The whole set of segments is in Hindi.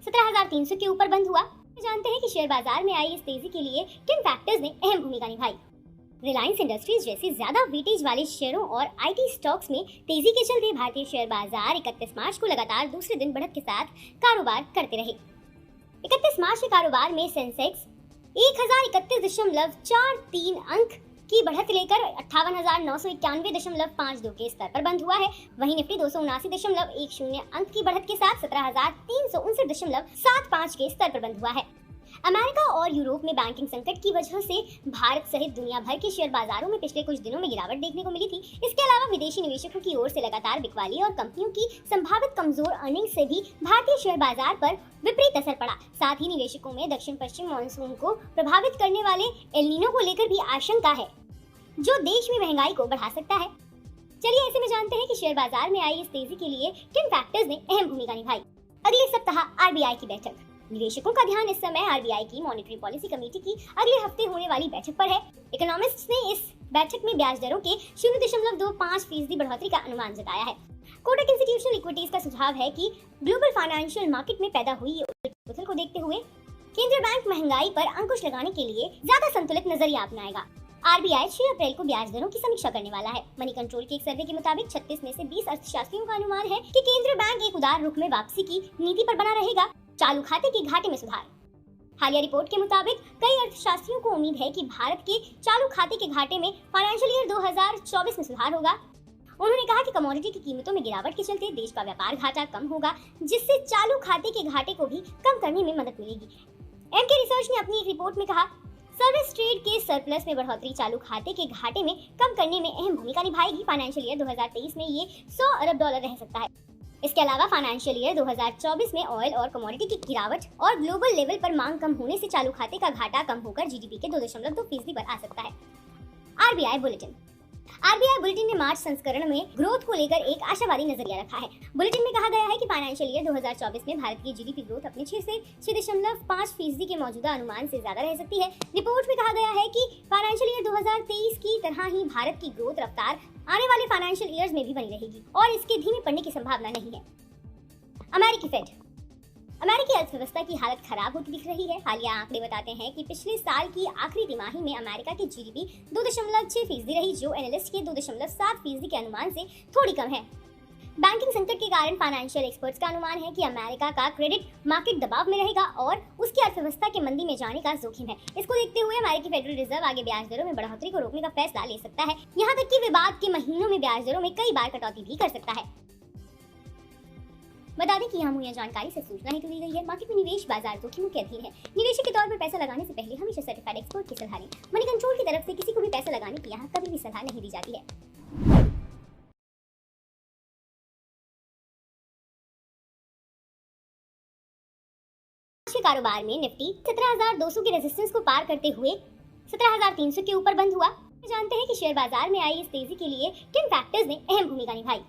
17,300 के ऊपर बंद हुआ। जानते हैं कि शेयर बाजार में आई इस तेजी के लिए किन फैक्टर्स ने अहम भूमिका निभाई। रिलायंस इंडस्ट्रीज जैसे ज्यादा वेटेज वाले शेयरों और आईटी स्टॉक्स में तेजी के चलते भारतीय शेयर बाजार 31 मार्च को लगातार दूसरे दिन बढ़त के साथ कारोबार करते रहे। 31 मार्च के कारोबार में सेंसेक्स 1031.43 अंक की बढ़त लेकर 58,991.52 के स्तर पर बंद हुआ है। वहीं निफ्टी 279.10 अंक की बढ़त के साथ 17,359.75 के स्तर पर बंद हुआ है। अमेरिका और यूरोप में बैंकिंग संकट की वजह से भारत सहित दुनिया भर के शेयर बाजारों में पिछले कुछ दिनों में गिरावट देखने को मिली थी। इसके अलावा विदेशी निवेशकों की ओर से लगातार बिकवाली और कंपनियों की संभावित कमजोर अर्निंग से भी भारतीय शेयर बाजार पर विपरीत असर पड़ा। साथ ही निवेशकों में दक्षिण पश्चिम मानसून को प्रभावित करने वाले एल नीनो को लेकर भी आशंका है, जो देश में महंगाई को बढ़ा सकता है। चलिए ऐसे में जानते हैं कि शेयर बाजार में आई इस तेजी के लिए किन फैक्टर्स ने अहम भूमिका निभाई। अगले सप्ताह आरबीआई की बैठक। निवेशकों का ध्यान इस समय आरबीआई की मॉनेटरी पॉलिसी कमेटी की अगले हफ्ते होने वाली बैठक पर है। इकोनॉमिस्ट्स ने इस बैठक में ब्याज दरों के 0.25% बढ़ोतरी का अनुमान जताया है। कोटक इंस्टीट्यूशनल इक्विटीज का सुझाव है कि ग्लोबल फाइनेंशियल मार्केट में पैदा हुई उथल-पुथल को देखते हुए केंद्रीय बैंक महंगाई पर अंकुश लगाने के लिए ज्यादा संतुलित नजरिया अपनाएगा। आरबीआई 6 अप्रैल को ब्याज दरों की समीक्षा करने वाला है। मनी कंट्रोल के एक सर्वे के मुताबिक 36 में से 20 अर्थशास्त्रियों का अनुमान है कि केंद्रीय बैंक एक उदार रुख में वापसी की नीति पर बना रहेगा। चालू खाते के घाटे में सुधार। हालिया रिपोर्ट के मुताबिक कई अर्थशास्त्रियों को उम्मीद है कि भारत के चालू खाते के घाटे में फाइनेंशियल ईयर 2024 में सुधार होगा। उन्होंने कहा कि कमोडिटी की कीमतों में गिरावट के चलते देश का व्यापार घाटा कम होगा, जिससे चालू खाते के घाटे को भी कम करने में मदद मिलेगी। एमके रिसर्च ने अपनी एक रिपोर्ट में कहा, सर्विस ट्रेड के सरप्लस में बढ़ोतरी चालू खाते के घाटे में कम करने में अहम भूमिका निभाएगी। फाइनेंशियल ईयर 2023 में ये $100 अरब रह सकता है। इसके अलावा फाइनेंशियल ईयर 2024 में ऑयल और कमोडिटी की गिरावट और ग्लोबल लेवल पर मांग कम होने से चालू खाते का घाटा कम होकर जीडीपी के 2.2% पर आ सकता है। आरबीआई बुलेटिन ने मार्च संस्करण में ग्रोथ को लेकर एक आशावादी नजरिया रखा है। बुलेटिन में कहा गया है कि फाइनेंशियल ईयर 2024 में भारत की जीडीपी ग्रोथ अपने 6 से 6.5% के मौजूदा अनुमान से ज्यादा रह सकती है। रिपोर्ट में कहा गया है कि फाइनेंशियल ईयर 2023 की तरह ही भारत की ग्रोथ रफ्तार आने वाले फाइनेंशियल ईयर्स में भी बनी रहेगी और इसके धीमे पड़ने की संभावना नहीं है। अमेरिकी अर्थव्यवस्था की हालत खराब होती दिख रही है। हालिया आंकड़े बताते हैं कि पिछले साल की आखिरी तिमाही में अमेरिका की जीडीपी 2.6% रही, जो एनालिस्ट के 2.7% के अनुमान से थोड़ी कम है। बैंकिंग संकट के कारण फाइनेंशियल एक्सपर्ट्स का अनुमान है कि अमेरिका का क्रेडिट मार्केट दबाव में रहेगा और उसकी अर्थव्यवस्था के मंदी में जाने का जोखिम है। इसको देखते हुए अमेरिकी फेडरल रिजर्व आगे ब्याज दरों में बढ़ोतरी को रोकने का फैसला ले सकता है। यहाँ तक कि विवाद के महीनों में ब्याज दरों में कई बार कटौती भी कर सकता है। बता दें कि यहाँ मुहैया जानकारी से सूचना हेतु दी गई है। मार्केट में निवेश बाजार जोखिमों के अधीन है। निवेशक के तौर पर पैसा लगाने से पहले हमेशा सर्टिफाइड एक्सपर्ट की सलाह लें। मनी कंट्रोल की तरफ से किसी को भी पैसा लगाने की यहाँ कभी भी सलाह नहीं दी जाती है। कारोबार में निफ्टी 17,200 के रेजिस्टेंस को पार करते हुए 17,300 के ऊपर बंद हुआ। जानते हैं कि शेयर बाजार में आई इस तेजी के लिए किन फैक्टर्स ने अहम भूमिका निभाई।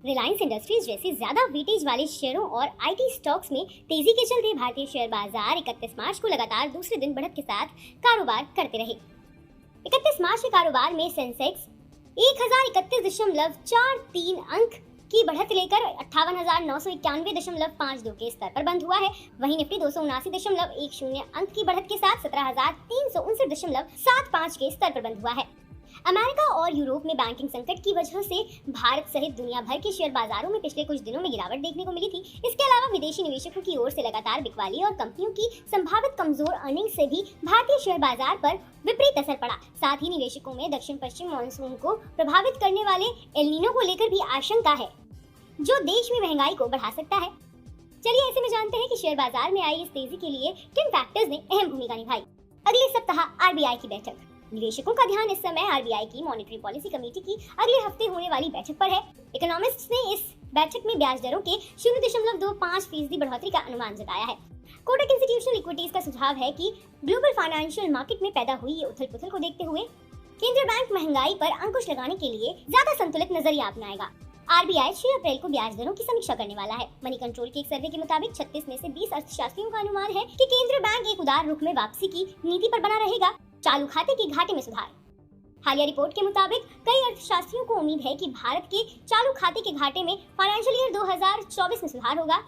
रिलायंस इंडस्ट्रीज जैसे ज्यादा वेटेज वाले शेयरों और आईटी स्टॉक्स में तेजी के चलते भारतीय शेयर बाजार 31 मार्च को लगातार दूसरे दिन बढ़त के साथ कारोबार करते रहे। 31 मार्च के कारोबार में सेंसेक्स 1031.43 अंक की बढ़त लेकर 58,991.52 के स्तर पर बंद हुआ है। वहीं निफ्टी 279.10 अंक की बढ़त के साथ 17,359.75 के स्तर पर बंद हुआ है। अमेरिका और यूरोप में बैंकिंग संकट की वजह से भारत सहित दुनिया भर के शेयर बाजारों में पिछले कुछ दिनों में गिरावट देखने को मिली थी। इसके अलावा विदेशी निवेशकों की ओर से लगातार बिकवाली और कंपनियों की संभावित कमजोर अर्निंग से भी भारतीय शेयर बाजार पर विपरीत असर पड़ा। साथ ही निवेशकों में दक्षिण पश्चिम मानसून को प्रभावित करने वाले एल नीनो को लेकर भी आशंका है, जो देश में महंगाई को बढ़ा सकता है। चलिए ऐसे में जानते हैं कि शेयर बाजार में आई इस तेजी के लिए किन फैक्टर्स ने अहम भूमिका निभाई। अगले सप्ताह आरबीआई की बैठक। निवेशकों का ध्यान इस समय आरबीआई की मॉनेटरी पॉलिसी कमेटी की अगले हफ्ते होने वाली बैठक पर है। इकोनॉमिस्ट्स ने इस बैठक में ब्याज दरों के 0.25% बढ़ोतरी का अनुमान जताया है। कोटक इंस्टीट्यूशनल इक्विटीज का सुझाव है कि ग्लोबल फाइनेंशियल मार्केट में पैदा हुई उथल-पुथल को देखते हुए केंद्रीय बैंक महंगाई पर अंकुश लगाने के लिए ज्यादा संतुलित नजरिया अपनाएगा। आरबीआई 6 अप्रैल को ब्याज दरों की समीक्षा करने वाला है। मनी कंट्रोल के एक सर्वे के मुताबिक 36 में से 20 अर्थशास्त्रियों का अनुमान है कि केंद्रीय बैंक एक उदार रुख में वापसी की नीति पर बना रहेगा। चालू खाते के घाटे में सुधार। हालिया रिपोर्ट के मुताबिक कई अर्थशास्त्रियों को उम्मीद है कि भारत के चालू खाते के घाटे में फाइनेंशियल ईयर 2024 में सुधार होगा।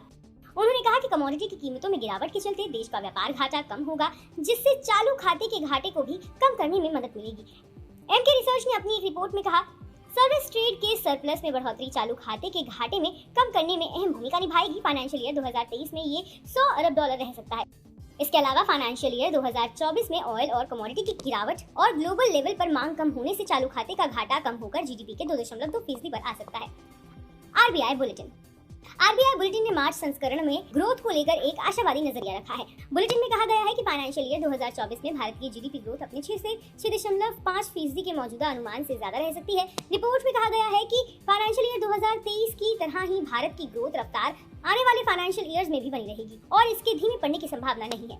उन्होंने कहा कि कमोडिटी की कीमतों में गिरावट के चलते देश का व्यापार घाटा कम होगा, जिससे चालू खाते के घाटे को भी कम करने में मदद मिलेगी। एमके रिसर्च ने अपनी एक रिपोर्ट में कहा, सर्विस ट्रेड के सरप्लस में बढ़ोतरी चालू खाते के घाटे में कम करने में अहम भूमिका निभाएगी। फाइनेंशियल ईयर 2023 में ये $100 अरब रह सकता है। इसके अलावा फाइनेंशियल ईयर 2024 में ऑयल और कमोडिटी की गिरावट और ग्लोबल लेवल पर मांग कम होने से चालू खाते का घाटा कम होकर जीडीपी के 2.2% पर आ सकता है। आरबीआई बुलेटिन ने मार्च संस्करण में ग्रोथ को लेकर एक आशावादी नजरिया रखा है। बुलेटिन में कहा गया है कि फाइनेंशियल ईयर 2024 में भारत की जीडीपी ग्रोथ अपने 6 से 6.5% के मौजूदा अनुमान से ज्यादा रह सकती है। रिपोर्ट में कहा गया है कि फाइनेंशियल ईयर 2023 की तरह ही भारत की ग्रोथ रफ्तार आने वाले फाइनेंशियल ईयर्स में भी बनी रहेगी और इसके धीमे पड़ने की संभावना नहीं है।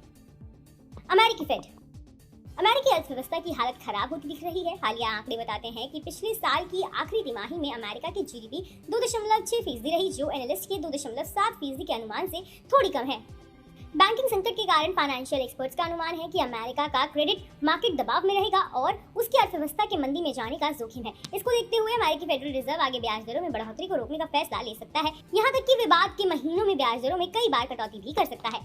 अमेरिकी अर्थव्यवस्था की हालत खराब होती दिख रही है। हालिया आंकड़े बताते हैं कि पिछले साल की आखिरी तिमाही में अमेरिका की जीडीपी 2.6% रही, जो एनालिस्ट के 2.7% के अनुमान से थोड़ी कम है। बैंकिंग संकट के कारण फाइनेंशियल एक्सपर्ट्स का अनुमान है कि अमेरिका का क्रेडिट मार्केट दबाव में रहेगा और उसकी अर्थव्यवस्था के मंदी में जाने का जोखिम है। इसको देखते हुए अमेरिकी फेडरल रिजर्व आगे ब्याज दरों में बढ़ोतरी को रोकने का फैसला ले सकता है। यहाँ तक कि विवाद के महीनों में ब्याज दरों में कई बार कटौती भी कर सकता है।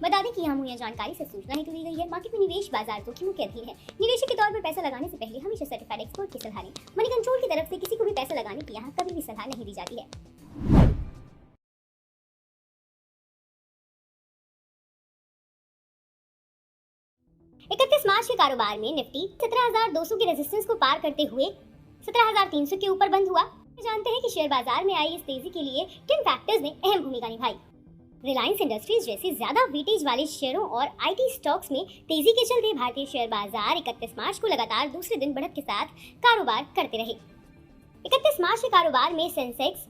बता दें कि यहाँ मुहैया जानकारी से सूचना हेतु दी गई है। मार्केट में निवेश बाजार जोखिमों के अधीन है। निवेशक के तौर पर पैसा लगाने से पहले हमेशा सर्टिफाइड एक्सपर्ट की सलाह लें। मनी कंट्रोल की तरफ से किसी को भी पैसा लगाने की यहाँ कभी भी सलाह नहीं दी जाती है। 31 मार्च के कारोबार में निफ्टी 17,200 के रेजिस्टेंस को पार करते हुए 17,300 के ऊपर बंद हुआ। जानते हैं कि शेयर बाजार में आई इस तेजी के लिए किन फैक्टर्स ने अहम भूमिका निभाई। रिलायंस इंडस्ट्रीज जैसे ज्यादा वेटेज वाले शेयरों और आईटी स्टॉक्स में तेजी के चलते भारतीय शेयर बाजार 31 मार्च को लगातार दूसरे दिन बढ़त के साथ कारोबार करते रहे। 31 मार्च के कारोबार में सेंसेक्स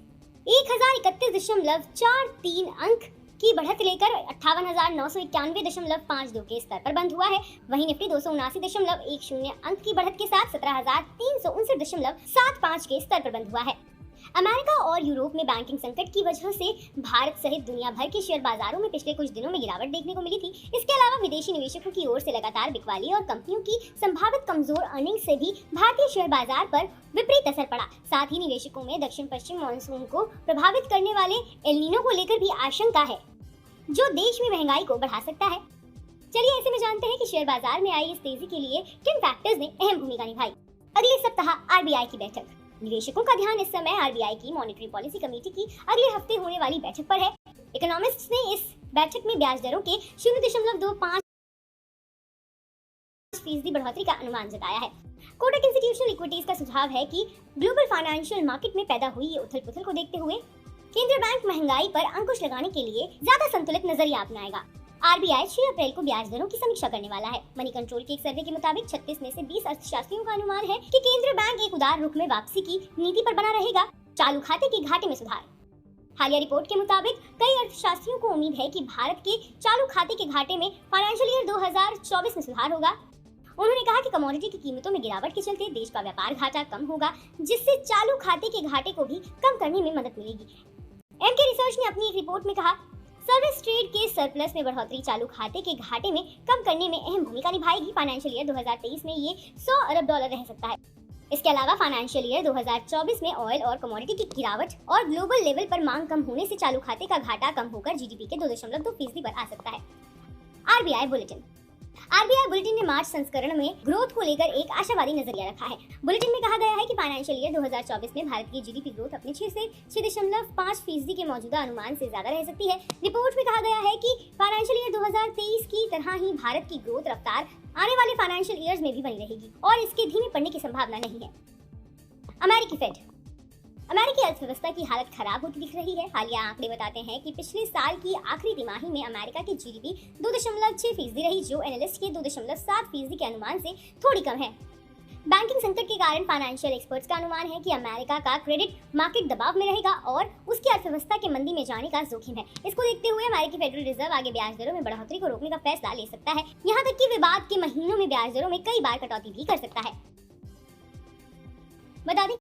1031.43 अंक की बढ़त लेकर 58,991.52 के स्तर पर बंद हुआ है। वहीं निफ्टी 279.10 अंक की बढ़त के साथ 17,359.75 के स्तर पर बंद हुआ है। अमेरिका और यूरोप में बैंकिंग संकट की वजह से भारत सहित दुनिया भर के शेयर बाजारों में पिछले कुछ दिनों में गिरावट देखने को मिली थी। इसके अलावा विदेशी निवेशकों की ओर से लगातार बिकवाली और कंपनियों की संभावित कमजोर अर्निंग से भी भारतीय शेयर बाजार पर विपरीत असर पड़ा। साथ ही निवेशकों में दक्षिण पश्चिम मानसून को प्रभावित करने वाले एल नीनो को लेकर भी आशंका है, जो देश में महंगाई को बढ़ा सकता है। चलिए ऐसे में जानते हैं कि शेयर बाजार में आई इस तेजी के लिए किन फैक्टर्स ने अहम भूमिका निभाई। अगले सप्ताह आरबीआई की बैठक। निवेशकों का ध्यान इस समय आरबीआई की मॉनेटरी पॉलिसी कमेटी की अगले हफ्ते होने वाली बैठक पर है। इकोनॉमिस्ट्स ने इस बैठक में ब्याज दरों के 0.25% बढ़ोतरी का अनुमान जताया है। कोटक इंस्टीट्यूशनल इक्विटीज का सुझाव है कि ग्लोबल फाइनेंशियल मार्केट में पैदा हुई ये उथल-पुथल को देखते हुए केंद्रीय बैंक महंगाई पर अंकुश लगाने के लिए ज्यादा संतुलित नजरिया अपनाएगा। आरबीआई 6 अप्रैल को ब्याज दरों की समीक्षा करने वाला है। मनी कंट्रोल के एक सर्वे के मुताबिक 36 में से 20 अर्थशास्त्रियों का अनुमान है कि केंद्रीय बैंक एक उदार रुख में वापसी की नीति पर बना रहेगा। चालू खाते के घाटे में सुधार। हालिया रिपोर्ट के मुताबिक कई अर्थशास्त्रियों को उम्मीद है कि भारत के चालू खाते के घाटे में फाइनेंशियल ईयर 2024 में सुधार होगा। उन्होंने कहा कि कमोडिटी की कीमतों में गिरावट के चलते देश का व्यापार घाटा कम होगा, जिससे चालू खाते के घाटे को भी कम करने में मदद मिलेगी। एमके रिसर्च ने अपनी एक रिपोर्ट में कहा, सर्विस ट्रेड के सरप्लस में बढ़ोतरी चालू खाते के घाटे में कम करने में अहम भूमिका निभाएगी। फाइनेंशियल ईयर 2023 में ये $100 अरब रह सकता है। इसके अलावा फाइनेंशियल ईयर 2024 में ऑयल और कमोडिटी की गिरावट और ग्लोबल लेवल पर मांग कम होने से चालू खाते का घाटा कम होकर जीडीपी के 2.2% पर आ सकता है। आरबीआई बुलेटिन ने मार्च संस्करण में ग्रोथ को लेकर एक आशावादी नजरिया रखा है। बुलेटिन में कहा गया है कि फाइनेंशियल ईयर 2024 में भारत की जीडीपी ग्रोथ अपने 6 से 6.5% के मौजूदा अनुमान से ज्यादा रह सकती है। रिपोर्ट में कहा गया है कि फाइनेंशियल ईयर 2023 की तरह ही भारत की ग्रोथ रफ्तार आने वाले फाइनेंशियल ईयर्स में भी बनी रहेगी और इसके धीमे पड़ने की संभावना नहीं है। अमेरिकी अर्थव्यवस्था की हालत खराब होती दिख रही है। हालिया आंकड़े बताते हैं कि पिछले साल की आखिरी तिमाही में अमेरिका की जीडीपी 2.6% रही, जो एनालिस्ट के 2.7% के अनुमान से थोड़ी कम है। बैंकिंग संकट के कारण फाइनेंशियल एक्सपर्ट्स का अनुमान है कि अमेरिका का क्रेडिट मार्केट दबाव में रहेगा और उसकी अर्थव्यवस्था के मंदी में जाने का जोखिम है। इसको देखते हुए अमेरिकी फेडरल रिजर्व आगे ब्याज दरों में बढ़ोतरी को रोकने का फैसला ले सकता है। यहाँ तक कि विवाद के महीनों में ब्याज दरों में कई बार कटौती भी कर सकता है। बता दें